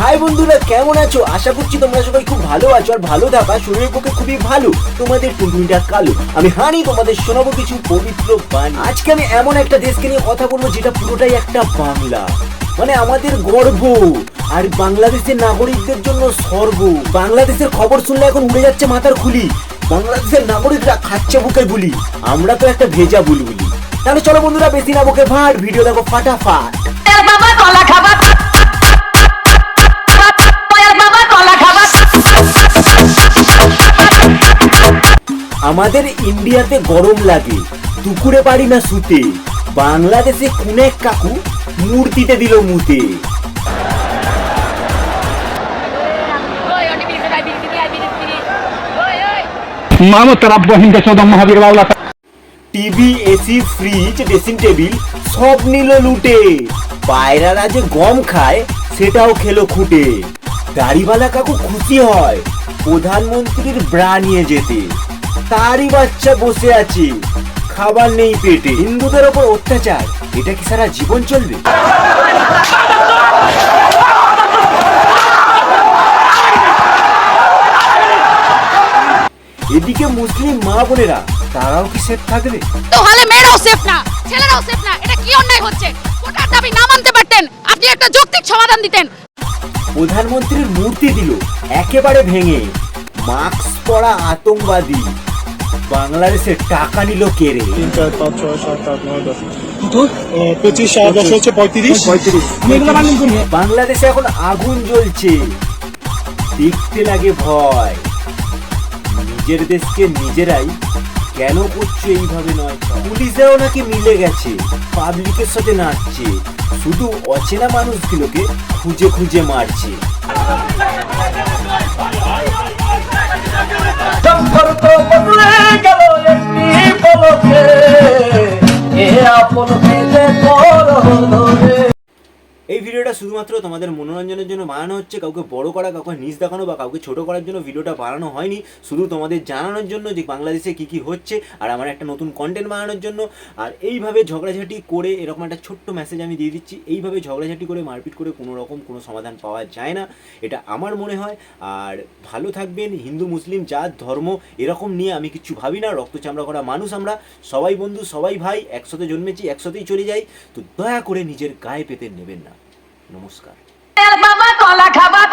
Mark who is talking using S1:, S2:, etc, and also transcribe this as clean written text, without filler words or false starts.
S1: High বন্ধুরা, কেমন আছো? আশা করছি তোমরা সবাই খুব ভালো আছো আর ভালো থাকা শরীরের পক্ষে খুবই ভালো। তোমাদের টুনটুনিটা কালো, আমি হানি তোমাদের শোনাবো কিছু পবিত্র বাণী। আজকে আমি এমন একটা দেশকে নিয়ে কথা বলবো যেটা পুরোটাই একটা বাংলা, মানে আমাদের গর্ব আর বাংলাদেশের নাগরিকদের জন্য স্বর্গ। বাংলাদেশের খবর শুনলে এখন উড়ে যাচ্ছে মাথার খুলি। বাংলাদেশের নাগরিকরা খাচ্ছে বুকে গুলি, আমরা তো একটা ভেজা বুলবুলি। তাহলে চলো বন্ধুরা, বেশি না বকে ভাট, ভিডিও দেখো ফাটাফাট। আমাদের ইন্ডিয়াতে গরম লাগে, দুপুরে পারি না শুতে। বাংলাদেশে কোন এক কাকু মূর্তিতে দিল মুতে। TV, AC, fridge, dressing table সব নিল লুটে। পায়রারা যে গম খায় সেটাও খেলো খুঁটে। দাড়িওয়ালা কাকু খুশি হয় প্রধানমন্ত্রীর ব্রা নিয়ে যেতে, তারই বাচ্চা বসে আছে, খাবার নেই পেটে। হিন্দুদের ওপর অত্যাচার, এটা কি সারা জীবন চলবে? এদিকে মুসলিম মা বোনেরা, তারাও কি সেফ থাকবে?
S2: তাহলে মেয়েরাও সেফ না, ছেলেরাও সেফ না। এটা কি অন্যায় হচ্ছে? কোটার দাবি না মানতে পারতেন, আপনি একটা যৌক্তিক সমাধান দিতেন।
S1: প্রধানমন্ত্রীর মূর্তি দিল একেবারে ভেঙে। মাস্ক পরা আতঙ্কবাদী বাংলাদেশে টাকা নিল কেড়ে।
S3: 3, 4, 5, 6, 7, 8, 9, 10 25 আর 10 হচ্ছে 35।
S1: বাংলাদেশে এখন আগুন জ্বলছে, দেখতে লাগে ভয়। নিজের দেশকে নিজেরাই কেন করছে এইভাবে? নয়, পুলিশেও নাকি মিলে গেছে, পাবলিকের সাথে নাচছে, শুধু অচেনা মানুষগুলোকে খুঁজে খুঁজে মারছে। এই ভিডিওটা শুধুমাত্র তোমাদের মনোরঞ্জনের জন্য বানানো হচ্ছে, কাউকে বড় করা, কাউকে নিচ দেখানো বা কাউকে ছোট করার জন্য ভিডিওটা বানানো হয়নি। শুধু তোমাদের জানানোর জন্য যে বাংলাদেশে কি কি হচ্ছে আর আমার একটা নতুন কন্টেন্ট বানানোর জন্য। আর এইভাবে ঝগড়াঝাটি করে এরকম একটা ছোট্ট মেসেজ আমি দিয়ে দিচ্ছি, এইভাবে ঝগড়াঝাটি করে মারপিট করে কোনো রকম কোনো সমাধান পাওয়া যায় না, এটা আমার মনে হয়। আর ভালো থাকবেন, হিন্দু মুসলিম জাত ধর্ম এরকম নিয়ে আমি কিচ্ছু ভাবি না। রক্ত চামড়া করা মানুষ আমরা, সবাই বন্ধু, সবাই ভাই, একসাথে জন্মেছি, একসাথেই চলে যাই। তো দয়া করে নিজের গায়ে পেতে নেবেন না। নমস্কার।
S2: বাবা কলা খাবার।